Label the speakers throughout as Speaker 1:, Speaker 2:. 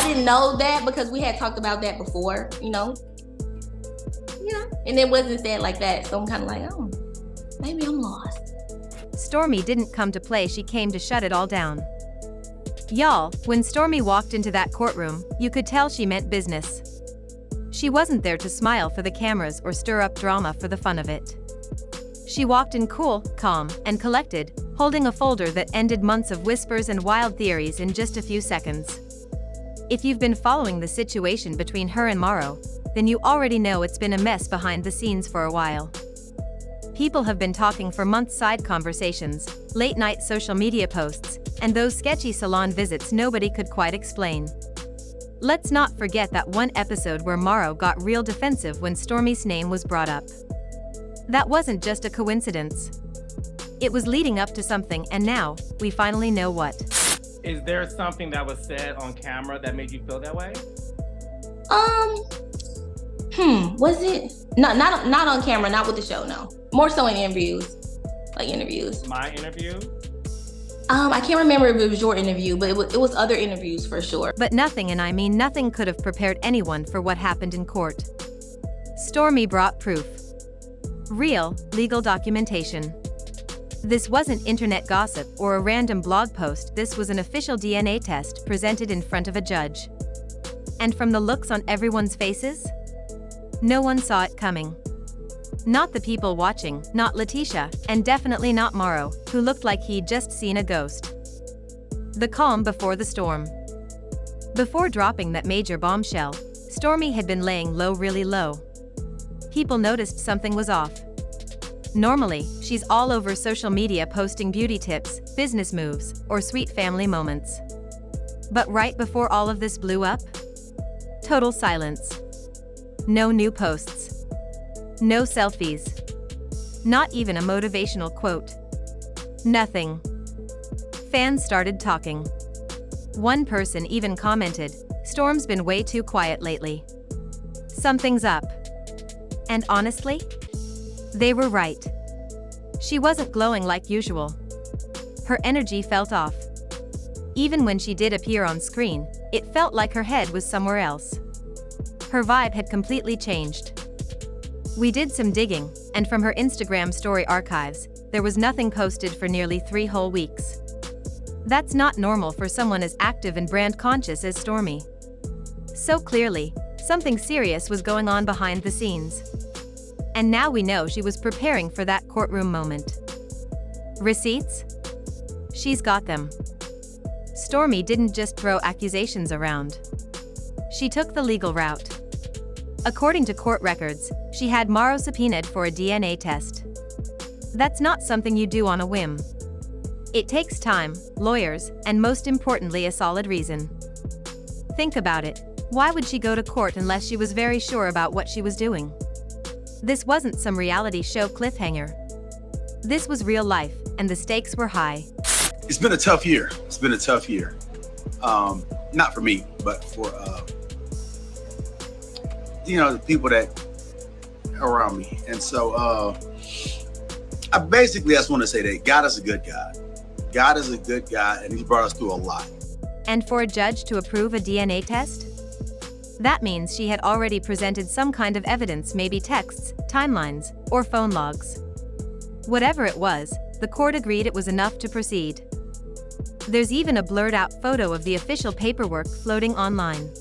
Speaker 1: I didn't know that because we had talked about that before, and it wasn't said like that. So I'm kind of like, oh, maybe I'm lost.
Speaker 2: Stormi didn't come to play, she came to shut it all down. Y'all, when Stormi walked into that courtroom, you could tell she meant business. She wasn't there to smile for the cameras or stir up drama for the fun of it. She walked in cool, calm, and collected, holding a folder that ended months of whispers and wild theories in just a few seconds. If you've been following the situation between her and Maro, then you already know it's been a mess behind the scenes for a while. People have been talking for months, side conversations, late-night social media posts, and those sketchy salon visits nobody could quite explain. Let's not forget that one episode where Maro got real defensive when Stormi's name was brought up. That wasn't just a coincidence. It was leading up to something, and now, we finally know what.
Speaker 3: Is there something that was said on camera that made you feel that way?
Speaker 1: Was it? No, not on camera, not with the show, no. More so in interviews.
Speaker 3: My interview?
Speaker 1: I can't remember if it was your interview, but it was other interviews for sure.
Speaker 2: But nothing, and I mean nothing, could have prepared anyone for what happened in court. Stormi brought proof. Real, legal documentation. This wasn't internet gossip or a random blog post, this was an official DNA test presented in front of a judge. And from the looks on everyone's faces, no one saw it coming. Not the people watching, not Leticia, and definitely not Maro, who looked like he'd just seen a ghost. The calm before the storm. Before dropping that major bombshell, Stormi had been laying low, really low. People noticed something was off. Normally, she's all over social media posting beauty tips, business moves, or sweet family moments. But right before all of this blew up, total silence. No new posts. No selfies. Not even a motivational quote. Nothing. Fans started talking. One person even commented, "Storm's been way too quiet lately. Something's up." And honestly, they were right. She wasn't glowing like usual. Her energy felt off. Even when she did appear on screen, it felt like her head was somewhere else. Her vibe had completely changed. We did some digging, and from her Instagram story archives, there was nothing posted for nearly 3 whole weeks. That's not normal for someone as active and brand conscious as Stormi. So clearly, something serious was going on behind the scenes. And now we know she was preparing for that courtroom moment. Receipts? She's got them. Stormi didn't just throw accusations around. She took the legal route. According to court records, she had Maro subpoenaed for a DNA test. That's not something you do on a whim. It takes time, lawyers, and most importantly, a solid reason. Think about it. Why would she go to court unless she was very sure about what she was doing? This wasn't some reality show cliffhanger. This was real life, and the stakes were high.
Speaker 4: It's been a tough year. Not for me, but for the people that are around me. And so I basically just want to say that God is a good God. God is a good God, and he's brought us through a lot.
Speaker 2: And for a judge to approve a DNA test? That means she had already presented some kind of evidence, maybe texts, timelines, or phone logs. Whatever it was, the court agreed it was enough to proceed. There's even a blurred-out photo of the official paperwork floating online.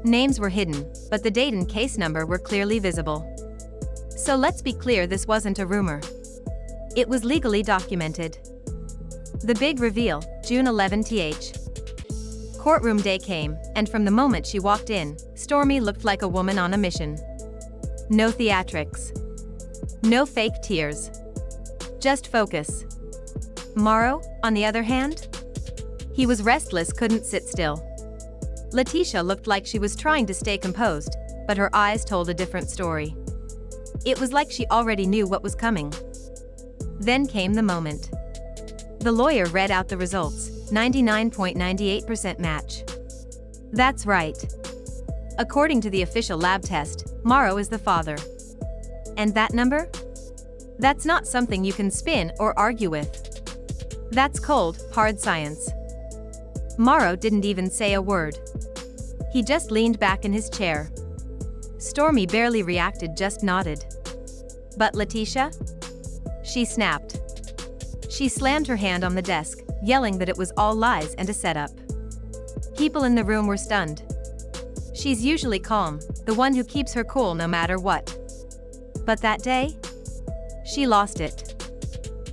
Speaker 2: Names were hidden, but the date and case number were clearly visible. So let's be clear, this wasn't a rumor. It was legally documented. The big reveal, June 11th. Courtroom day came, and from the moment she walked in, Stormi looked like a woman on a mission. No theatrics. No fake tears. Just focus. Maro, on the other hand? He was restless, couldn't sit still. Leticia looked like she was trying to stay composed, but her eyes told a different story. It was like she already knew what was coming. Then came the moment. The lawyer read out the results, 99.98% match. That's right. According to the official lab test, Maro is the father. And that number? That's not something you can spin or argue with. That's cold, hard science. Maro didn't even say a word. He just leaned back in his chair. Stormi barely reacted, just nodded. But Leticia? She snapped. She slammed her hand on the desk, yelling that it was all lies and a setup. People in the room were stunned. She's usually calm, the one who keeps her cool no matter what. But that day, she lost it.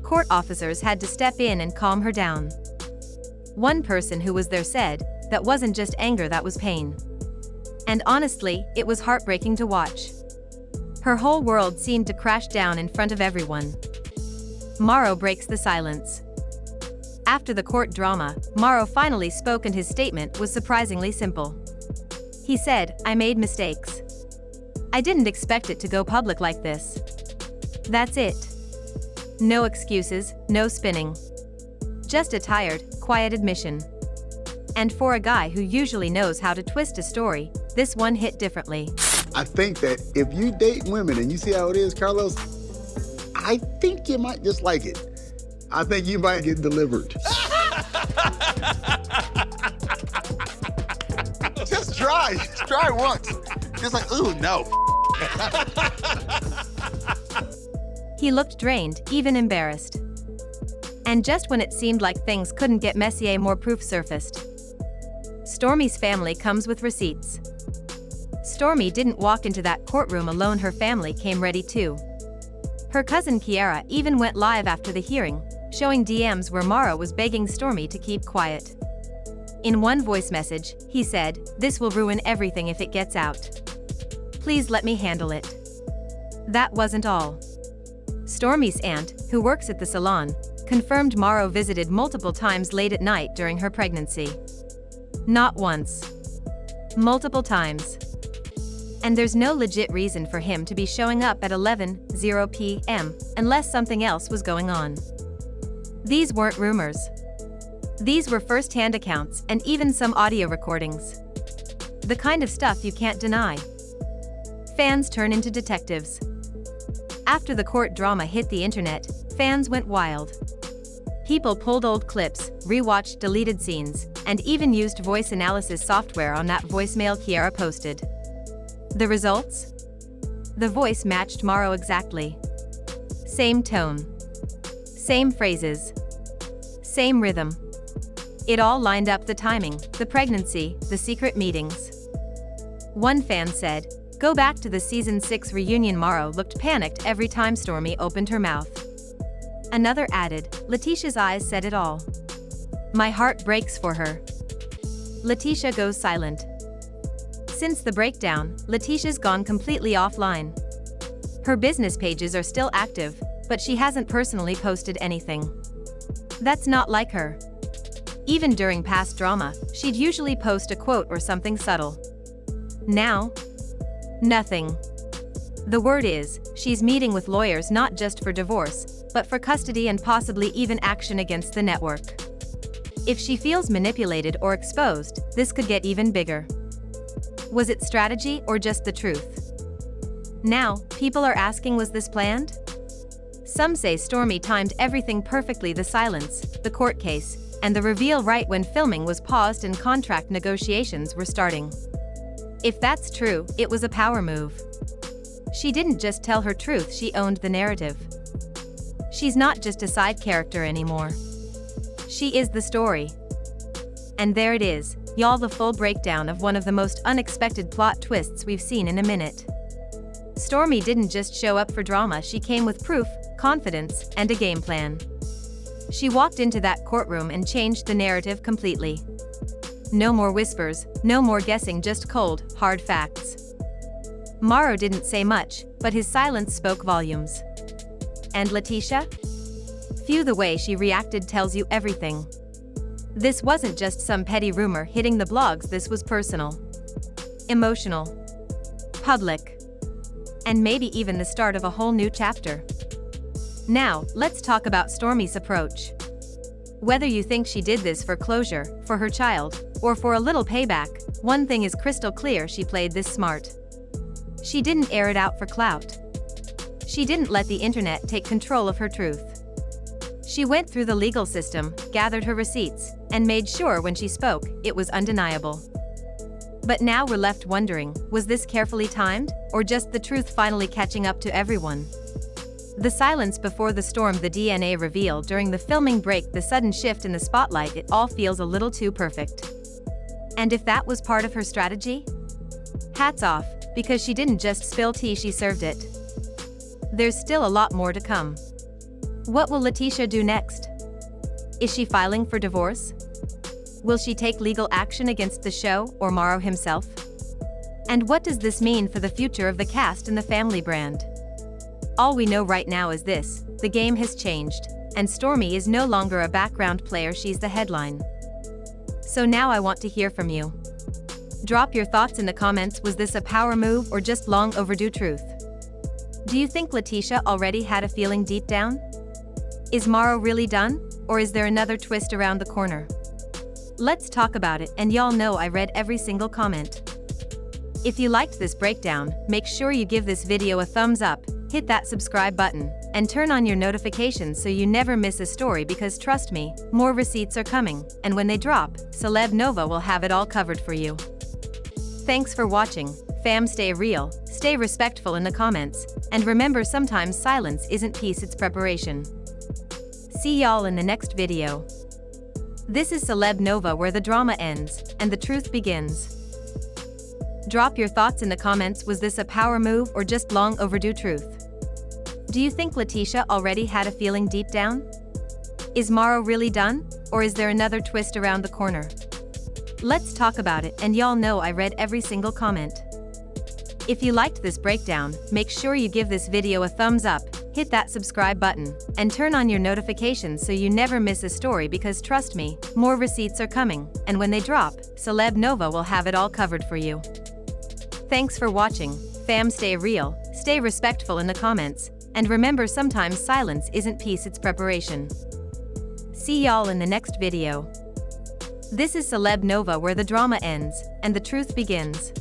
Speaker 2: Court officers had to step in and calm her down. One person who was there said, that wasn't just anger, that was pain. And honestly, it was heartbreaking to watch. Her whole world seemed to crash down in front of everyone. Maro breaks the silence. After the court drama, Maro finally spoke, and his statement was surprisingly simple. He said, "I made mistakes. I didn't expect it to go public like this. That's it. No excuses, no spinning. Just a tired, quiet admission." And for a guy who usually knows how to twist a story, this one hit differently.
Speaker 5: I think that if you date women and you see how it is, Carlos, I think you might just like it. I think you might get delivered. Just try once. Just like, ooh, no.
Speaker 2: He looked drained, even embarrassed. And just when it seemed like things couldn't get messier, more proof surfaced. Stormi's family comes with receipts. Stormi didn't walk into that courtroom alone, her family came ready too. Her cousin Kiara even went live after the hearing, showing DMs where Maro was begging Stormi to keep quiet. In one voice message, he said, "This will ruin everything if it gets out. Please let me handle it." That wasn't all. Stormi's aunt, who works at the salon, confirmed Maro visited multiple times late at night during her pregnancy. Not once. Multiple times. And there's no legit reason for him to be showing up at 11:00 p.m. unless something else was going on. These weren't rumors. These were first-hand accounts and even some audio recordings. The kind of stuff you can't deny. Fans turn into detectives. After the court drama hit the internet, fans went wild. People pulled old clips, rewatched deleted scenes, and even used voice analysis software on that voicemail Kiara posted. The results? The voice matched Maro exactly. Same tone. Same phrases. Same rhythm. It all lined up: the timing, the pregnancy, the secret meetings. One fan said, "Go back to the season 6 reunion. Maro looked panicked every time Stormi opened her mouth." Another added, "Leticia's eyes said it all. My heart breaks for her." Leticia goes silent. Since the breakdown, Leticia's gone completely offline. Her business pages are still active, but she hasn't personally posted anything. That's not like her. Even during past drama, she'd usually post a quote or something subtle. Now, nothing. The word is, she's meeting with lawyers not just for divorce, but for custody and possibly even action against the network. If she feels manipulated or exposed, this could get even bigger. Was it strategy or just the truth? Now, people are asking, was this planned? Some say Stormi timed everything perfectly: the silence, the court case, and the reveal right when filming was paused and contract negotiations were starting. If that's true, it was a power move. She didn't just tell her truth, she owned the narrative. She's not just a side character anymore. She is the story. And there it is, y'all, the full breakdown of one of the most unexpected plot twists we've seen in a minute. Stormi didn't just show up for drama, she came with proof, confidence, and a game plan. She walked into that courtroom and changed the narrative completely. No more whispers, no more guessing, just cold, hard facts. Maro didn't say much, but his silence spoke volumes. And Leticia? Phew, the way she reacted tells you everything. This wasn't just some petty rumor hitting the blogs, this was personal, emotional, public, and maybe even the start of a whole new chapter. Now, let's talk about Stormi's approach. Whether you think she did this for closure, for her child, or for a little payback, one thing is crystal clear: she played this smart. She didn't air it out for clout. She didn't let the internet take control of her truth. She went through the legal system, gathered her receipts, and made sure when she spoke, it was undeniable. But now we're left wondering, was this carefully timed, or just the truth finally catching up to everyone? The silence before the storm, the DNA reveal during the filming break, the sudden shift in the spotlight, it all feels a little too perfect. And if that was part of her strategy? Hats off, because she didn't just spill tea, she served it. There's still a lot more to come. What will Leticia do next? Is she filing for divorce? Will she take legal action against the show or Maro himself? And what does this mean for the future of the cast and the family brand? All we know right now is this: the game has changed, and Stormi is no longer a background player, she's the headline. So now I want to hear from you. Drop your thoughts in the comments. Was this a power move or just long overdue truth? Do you think Leticia already had a feeling deep down? Is Maro really done, or is there another twist around the corner? Let's talk about it, and y'all know I read every single comment. If you liked this breakdown, make sure you give this video a thumbs up, hit that subscribe button, and turn on your notifications so you never miss a story, because trust me, more receipts are coming, and when they drop, Celebnova will have it all covered for you. Thanks for watching, fam. Stay real, stay respectful in the comments, and remember, sometimes silence isn't peace, it's preparation. See y'all in the next video. This is Celebnova, where the drama ends, and the truth begins. Drop your thoughts in the comments. Was this a power move or just long overdue truth? Do you think Leticia already had a feeling deep down? Is Maro really done, or is there another twist around the corner? Let's talk about it, and y'all know I read every single comment. If you liked this breakdown, make sure you give this video a thumbs up, hit that subscribe button, and turn on your notifications so you never miss a story, because trust me, more receipts are coming, and when they drop, Celebnova will have it all covered for you. Thanks for watching, fam. Stay real, stay respectful in the comments, and remember, sometimes silence isn't peace, it's preparation. See y'all in the next video. This is Celebnova, where the drama ends, and the truth begins.